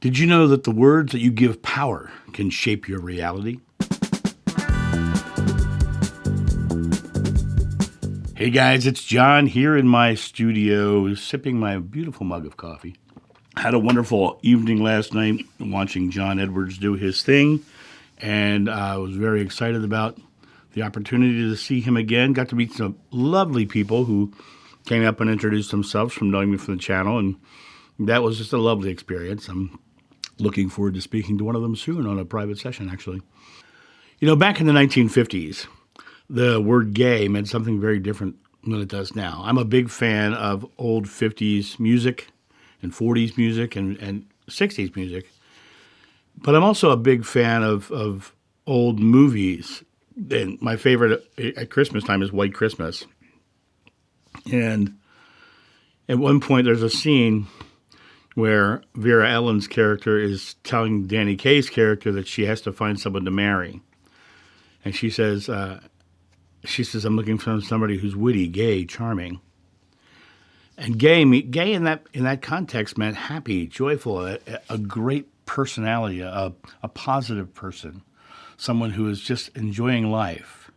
Did you know that the words that you give power can shape your reality? Hey guys, it's John here in my studio sipping my beautiful mug of coffee. Had a wonderful evening last night watching John Edwards do his thing, and I was very excited about the opportunity to see him again. Got to meet some lovely people who came up and introduced themselves from knowing me from the channel, and that was just a lovely experience. I'm looking forward to speaking to one of them soon on a private session, actually. You know, back in the 1950s, the word gay meant something very different than it does now. I'm a big fan of old 50s music and 40s music and 60s music, but I'm also a big fan of old movies. And my favorite at Christmas time is White Christmas. And at one point, there's a scene where Vera Ellen's character is telling Danny Kaye's character that she has to find someone to marry. And she says, I'm looking for somebody who's witty, gay, charming. And gay in that context meant happy, joyful, a great personality, a positive person, someone who is just enjoying life.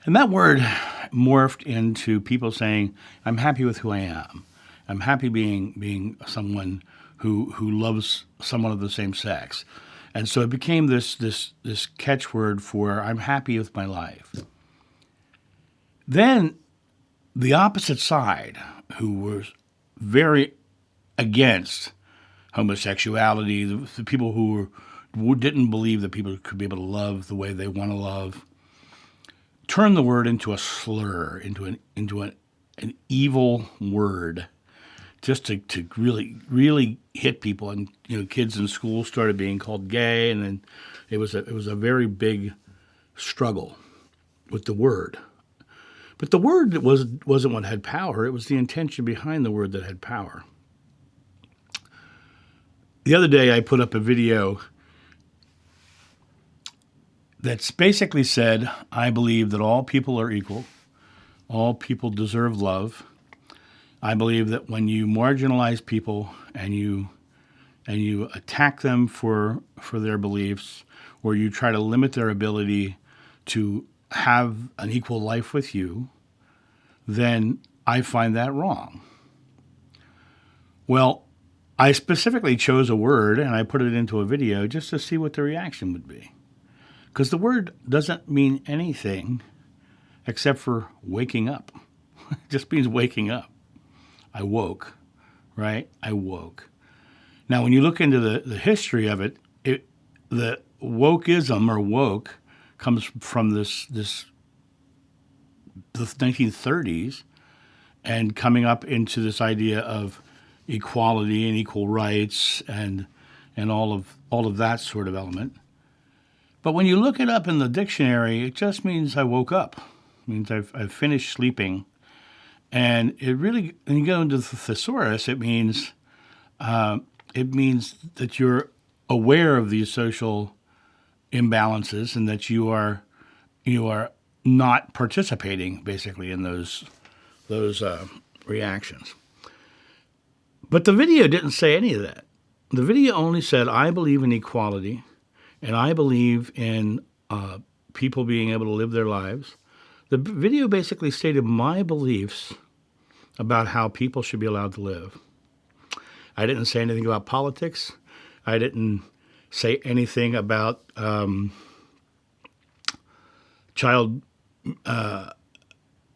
And that word morphed into people saying, I'm happy with who I am. I'm happy being someone who loves someone of the same sex. And so it became this catchword for I'm happy with my life. Then the opposite side, who was very against homosexuality, the people who didn't believe that people could be able to love the way they want to love, turned the word into a slur, into an evil word, just to really hit people. And kids in school started being called gay, and then it was a very big struggle with the word. But the word wasn't what had power. It was the intention behind the word that had power. The other day I put up a video that's basically said, I believe that all people are equal. All people deserve love. I believe that when you marginalize people and you attack them for their beliefs, or you try to limit their ability to have an equal life with you, then I find that wrong. Well, I specifically chose a word and I put it into a video just to see what the reaction would be. Because the word doesn't mean anything except for waking up. It just means waking up. I woke, right? I woke. Now, when you look into the history of it, the wokeism or woke comes from the 1930s and coming up into this idea of equality and equal rights and all of that sort of element. But when you look it up in the dictionary, it just means I woke up. It means I've finished sleeping. And it really, when you go into the thesaurus, it means that you're aware of these social imbalances and that you are not participating basically in those reactions. But the video didn't say any of that. The video only said, I believe in equality, and I believe in people being able to live their lives. The video basically stated my beliefs about how people should be allowed to live. I didn't say anything about politics. I didn't say anything about child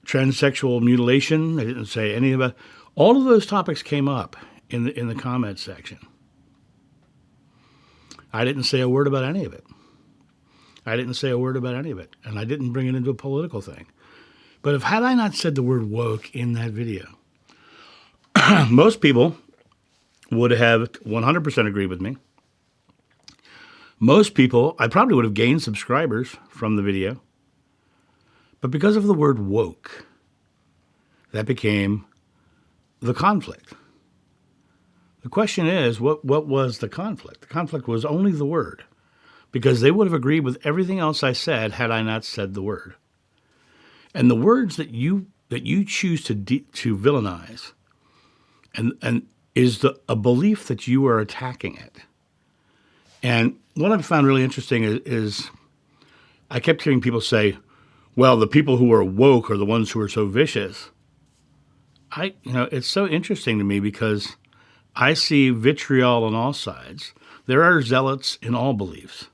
transsexual mutilation. I didn't say any about. All of those topics came up in the comments section. I didn't say a word about any of it. And I didn't bring it into a political thing. But had I not said the word woke in that video, most people would have 100% agreed with me. Most people, I probably would have gained subscribers from the video. But because of the word woke, that became the conflict. The question is, what was the conflict? The conflict was only the word, because they would have agreed with everything else I said had I not said the word. And the words that you choose to villainize, and is a belief that you are attacking it. And what I've found really interesting is I kept hearing people say, well, the people who are woke are the ones who are so vicious. It's so interesting to me because I see vitriol on all sides. There are zealots in all beliefs,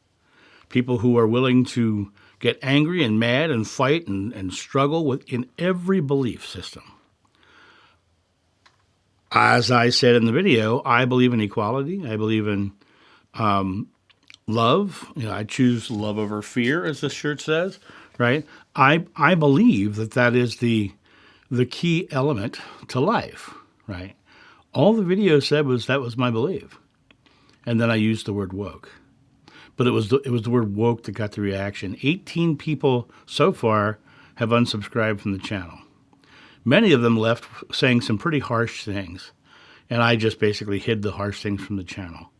people who are willing to get angry and mad and fight and struggle in every belief system. As I said in the video, I believe in equality. I believe in love. I choose love over fear, as this shirt says, right? I believe that is the key element to life, right? All the video said was that was my belief. And then I used the word woke. But it was the word woke that got the reaction. 18 people so far have unsubscribed from the channel. Many of them left saying some pretty harsh things. And I just basically hid the harsh things from the channel.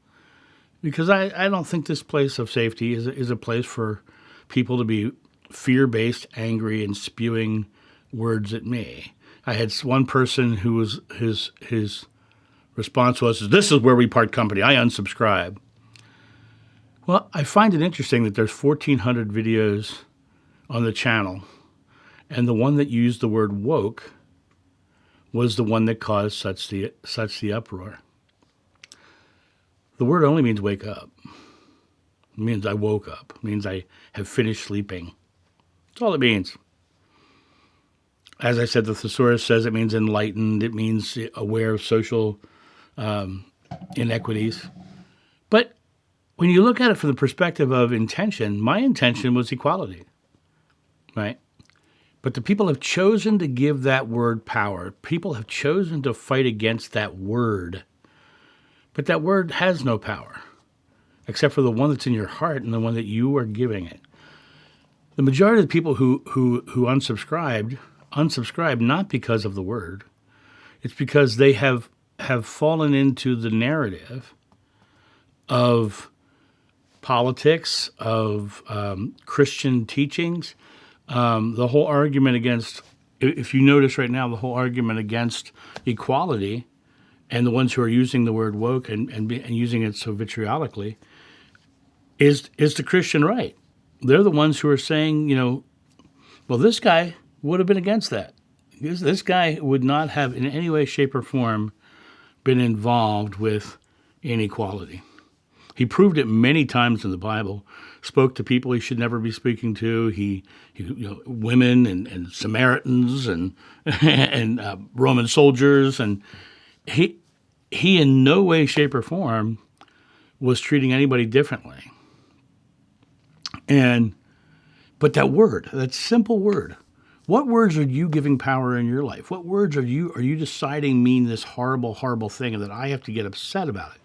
Because I don't think this place of safety is a place for people to be fear-based, angry, and spewing words at me. I had one person who was his response was, "This is where we part company. I unsubscribe." Well, I find it interesting that there's 1,400 videos on the channel, and the one that used the word woke was the one that caused such the uproar. The word only means wake up. It means I woke up. It means I have finished sleeping. That's all it means. As I said, the thesaurus says it means enlightened. It means aware of social inequities. But when you look at it from the perspective of intention, my intention was equality, right? But the people have chosen to give that word power. People have chosen to fight against that word. But that word has no power, except for the one that's in your heart and the one that you are giving it. The majority of the people who unsubscribed not because of the word. It's because they have fallen into the narrative of politics, of Christian teachings. The whole argument against, if you notice right now, the whole argument against equality and the ones who are using the word woke and using it so vitriolically is the Christian right. They're the ones who are saying, well, this guy would have been against that. This guy would not have in any way, shape, or form been involved with inequality. He proved it many times in the Bible, spoke to people he should never be speaking to, women and Samaritans and Roman soldiers, and he in no way, shape, or form was treating anybody differently. But that simple word, what words are you giving power in your life? What words are you deciding mean this horrible, horrible thing and that I have to get upset about it?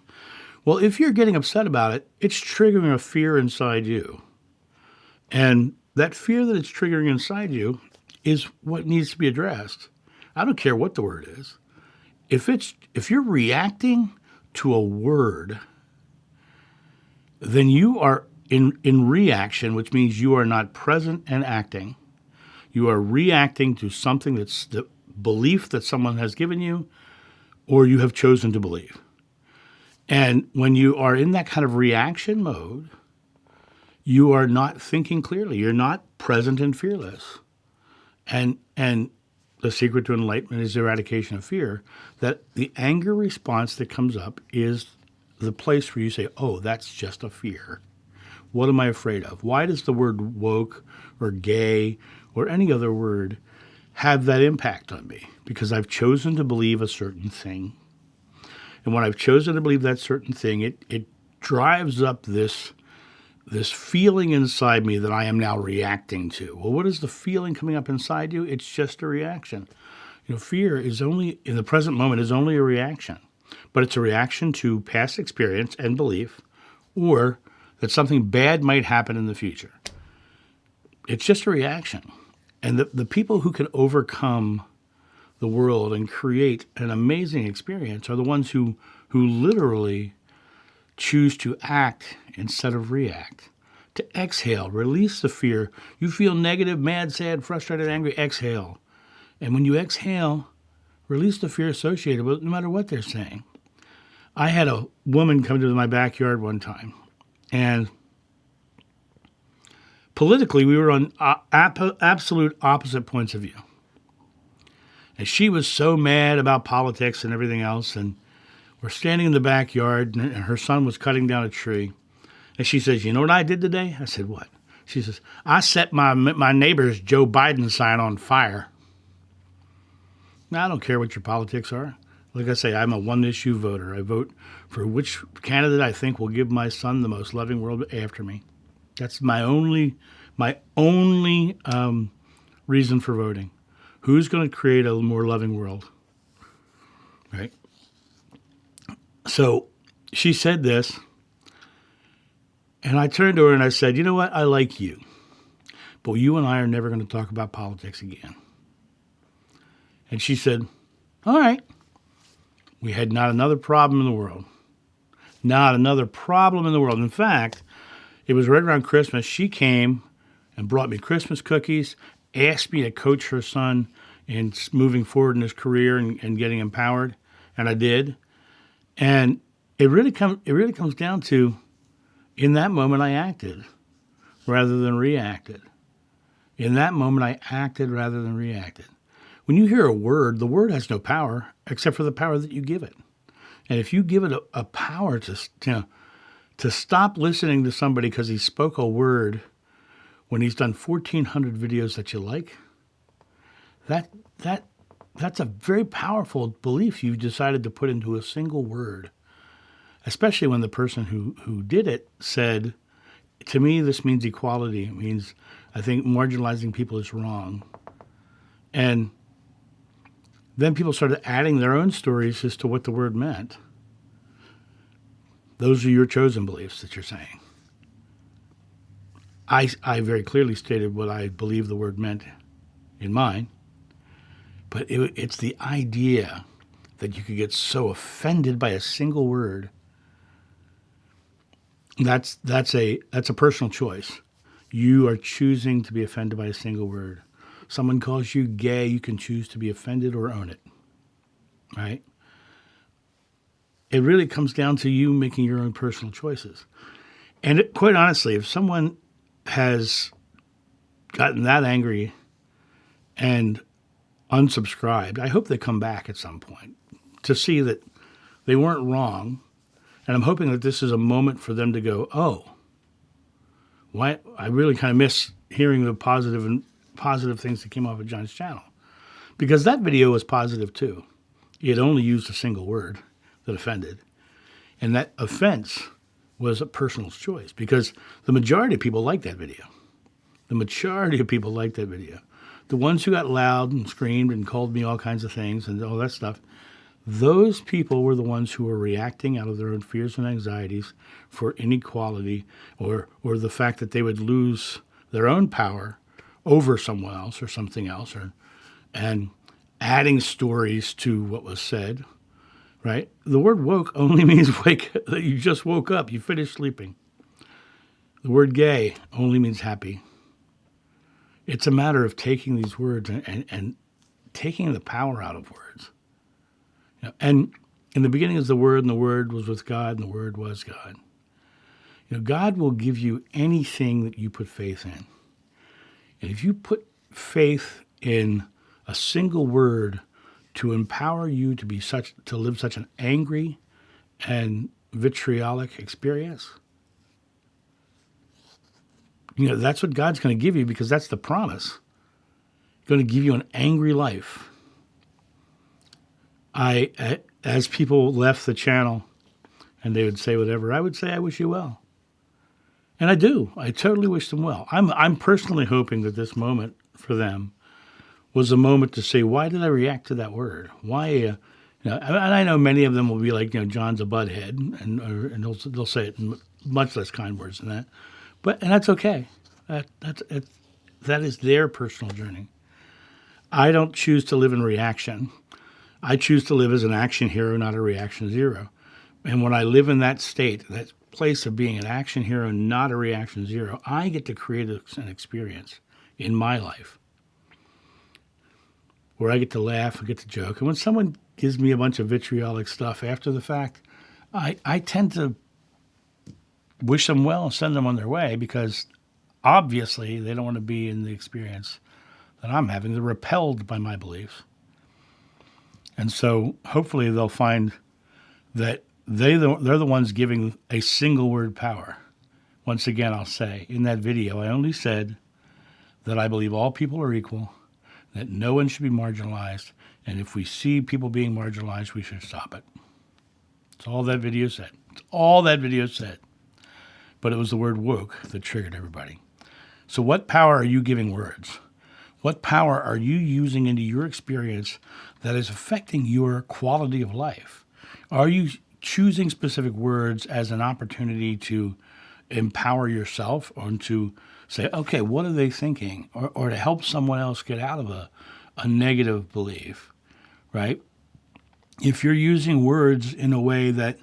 Well, if you're getting upset about it, it's triggering a fear inside you. And that fear that it's triggering inside you is what needs to be addressed. I don't care what the word is. If you're reacting to a word, then you are in reaction, which means you are not present and acting. You are reacting to something that's the belief that someone has given you or you have chosen to believe. And when you are in that kind of reaction mode, you are not thinking clearly. You're not present and fearless. And the secret to enlightenment is eradication of fear, that the anger response that comes up is the place where you say, oh, that's just a fear. What am I afraid of? Why does the word woke or gay or any other word have that impact on me? Because I've chosen to believe a certain thing. And when I've chosen to believe that certain thing, it drives up this feeling inside me that I am now reacting to. Well, what is the feeling coming up inside you? It's just a reaction. Fear is only, in the present moment, is only a reaction. But it's a reaction to past experience and belief, or that something bad might happen in the future. It's just a reaction. And the people who can overcome the world and create an amazing experience are the ones who literally choose to act instead of react. To exhale, release the fear. You feel negative, mad, sad, frustrated, angry, exhale. And when you exhale, release the fear associated with it, no matter what they're saying. I had a woman come to my backyard one time, and politically, we were on absolute opposite points of view. And she was so mad about politics and everything else. And we're standing in the backyard, and her son was cutting down a tree. And she says, "You know what I did today?" I said, "What?" She says, "I set my neighbor's Joe Biden sign on fire." Now, I don't care what your politics are. Like I say, I'm a one-issue voter. I vote for which candidate I think will give my son the most loving world after me. That's my only reason for voting. Who's going to create a more loving world? Right? So she said this, and I turned to her and I said, "You know what? I like you, but you and I are never going to talk about politics again." And she said, "All right." We had not another problem in the world. Not another problem in the world. In fact, it was right around Christmas. She came and brought me Christmas cookies, asked me to coach her son in moving forward in his career and getting empowered, and I did. And it really comes down to, in that moment, I acted rather than reacted. In that moment, I acted rather than reacted. When you hear a word, the word has no power except for the power that you give it. And if you give it a power to stop listening to somebody because he spoke a word when he's done 1,400 videos that you like, that's a very powerful belief you decided to put into a single word. Especially when the person who did it said, "To me, this means equality. It means I think marginalizing people is wrong." And then people started adding their own stories as to what the word meant. Those are your chosen beliefs that you're saying. I very clearly stated what I believe the word meant in mine, but it's the idea that you could get so offended by a single word. That's a personal choice. You are choosing to be offended by a single word. Someone calls you gay, you can choose to be offended or own it, right? It really comes down to you making your own personal choices. And quite honestly, if someone has gotten that angry and unsubscribed, I hope they come back at some point to see that they weren't wrong. And I'm hoping that this is a moment for them to go, "Oh, why? I really kind of miss hearing the positive things that came off of John's channel." Because that video was positive too. It only used a single word that offended. And that offense was a personal choice because the majority of people liked that video. The majority of people liked that video. The ones who got loud and screamed and called me all kinds of things and all that stuff, those people were the ones who were reacting out of their own fears and anxieties for inequality or the fact that they would lose their own power over someone else or something else, and adding stories to what was said, right? The word woke only means wake. You just woke up. You finished sleeping. The word gay only means happy. It's a matter of taking these words and taking the power out of words. And in the beginning is the Word, and the Word was with God, and the Word was God. God will give you anything that you put faith in. And if you put faith in a single word to empower you to live such an angry and vitriolic experience, that's what God's going to give you because that's the promise. He's going to give you an angry life. As people left the channel and they would say whatever, I would say, "I wish you well." And I do. I totally wish them well. I'm personally hoping that this moment for them was a moment to say, why did I react to that word? Why? And I know many of them will be like, John's a butthead, and they'll say it in much less kind words than that. And that's okay. That is their personal journey. I don't choose to live in reaction. I choose to live as an action hero, not a reaction zero. And when I live in that state, that place of being an action hero, not a reaction zero, I get to create an experience in my life where I get to laugh, I get to joke. And when someone gives me a bunch of vitriolic stuff after the fact, I tend to wish them well and send them on their way because obviously they don't want to be in the experience that I'm having. They're repelled by my beliefs. And so hopefully they'll find that they're the ones giving a single word power. Once again, I'll say, in that video, I only said that I believe all people are equal, that no one should be marginalized, and if we see people being marginalized, we should stop it. That's all that video said. It's all that video said. But it was the word woke that triggered everybody. So what power are you giving words? What power are you using into your experience that is affecting your quality of life? Are you choosing specific words as an opportunity to empower yourself or to say, okay, what are they thinking? Or to help someone else get out of a negative belief, right? If you're using words in a way that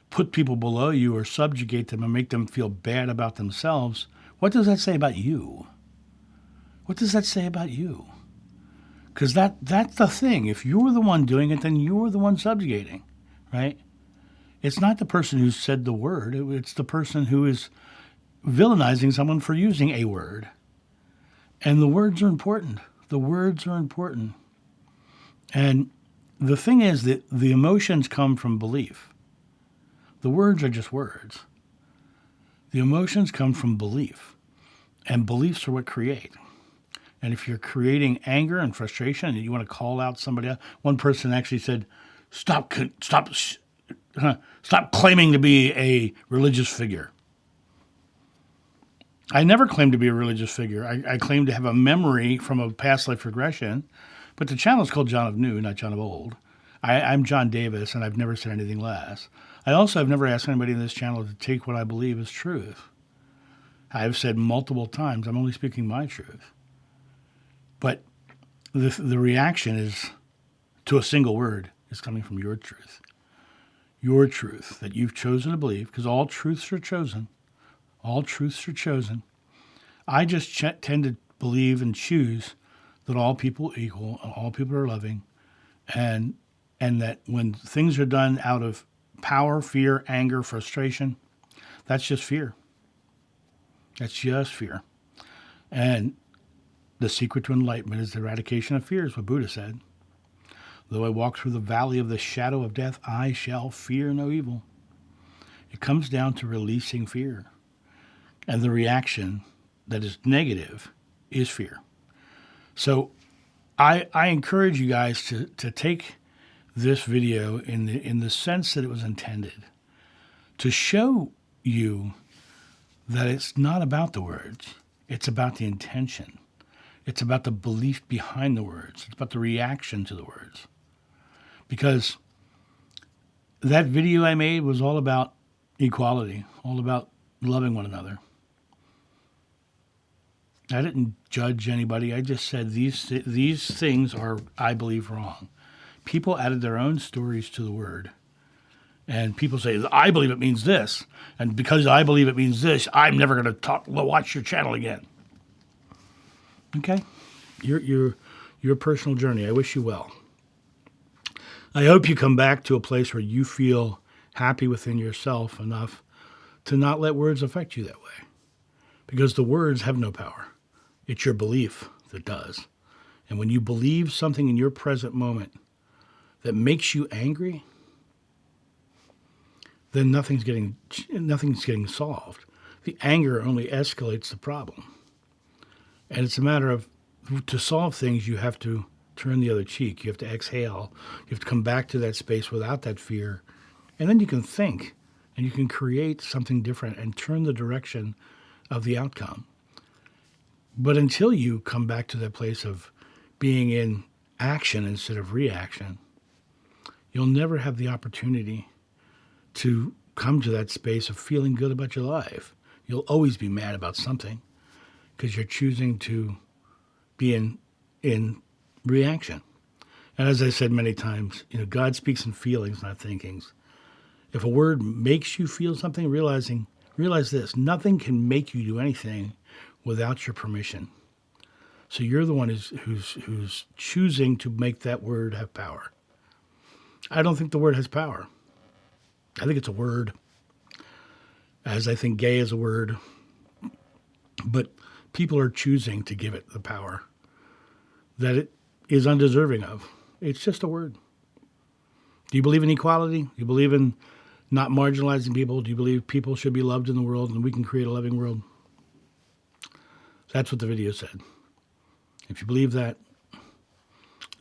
put people below you or subjugate them and make them feel bad about themselves, what does that say about you? What does that say about you? Because that's the thing. If you're the one doing it, then you're the one subjugating, right? It's not the person who said the word. It's the person who is villainizing someone for using a word. And the words are important. The words are important. And the thing is that the emotions come from belief. The words are just words. The emotions come from belief. And beliefs are what create. And if you're creating anger and frustration and you want to call out somebody else, one person actually said, stop claiming to be a religious figure. I never claimed to be a religious figure. I claimed to have a memory from a past life regression, but the channel is called John of New, not John of Old. I'm John Davis, and I've never said anything less. I also have never asked anybody in this channel to take what I believe as truth. I've said multiple times, I'm only speaking my truth. But the reaction is to a single word is coming from your truth. Your truth that you've chosen to believe, because all truths are chosen. All truths are chosen. I just tend to believe and choose that all people are equal, and all people are loving, and that when things are done out of power, fear, anger, frustration, that's just fear. That's just fear. And the secret to enlightenment is the eradication of fear, is what Buddha said. Though I walk through the valley of the shadow of death, I shall fear no evil. It comes down to releasing fear. And the reaction that is negative is fear. So I encourage you guys to take this video in the sense that it was intended, to show you that it's not about the words. It's about the intention. It's about the belief behind the words. It's about the reaction to the words. Because that video I made was all about equality, all about loving one another. I didn't judge anybody. I just said these things are, I believe, wrong. People added their own stories to the word. And people say, I believe it means this. And because I believe it means this, I'm never going to watch your channel again. Okay? Your personal journey. I wish you well. I hope you come back to a place where you feel happy within yourself enough to not let words affect you that way. Because the words have no power. It's your belief that does. And when you believe something in your present moment that makes you angry, then nothing's getting solved. The anger only escalates the problem. And it's a matter of, to solve things, you have to turn the other cheek. You have to exhale. You have to come back to that space without that fear. And then you can think, and you can create something different and turn the direction of the outcome. But until you come back to that place of being in action instead of reaction, you'll never have the opportunity to come to that space of feeling good about your life. You'll always be mad about something because you're choosing to be in reaction. And as I said many times, God speaks in feelings, not thinkings. If a word makes you feel something, realize this: nothing can make you do anything without your permission. So you're the one who's choosing to make that word have power. I don't think the word has power. I think it's a word, as I think gay is a word. But people are choosing to give it the power that it is undeserving of. It's just a word. Do you believe in equality? Do you believe in not marginalizing people? Do you believe people should be loved in the world and we can create a loving world? That's what the video said. If you believe that,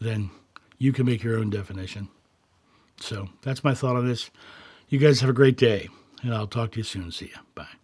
then you can make your own definition. So that's my thought on this. You guys have a great day, and I'll talk to you soon. See ya. Bye.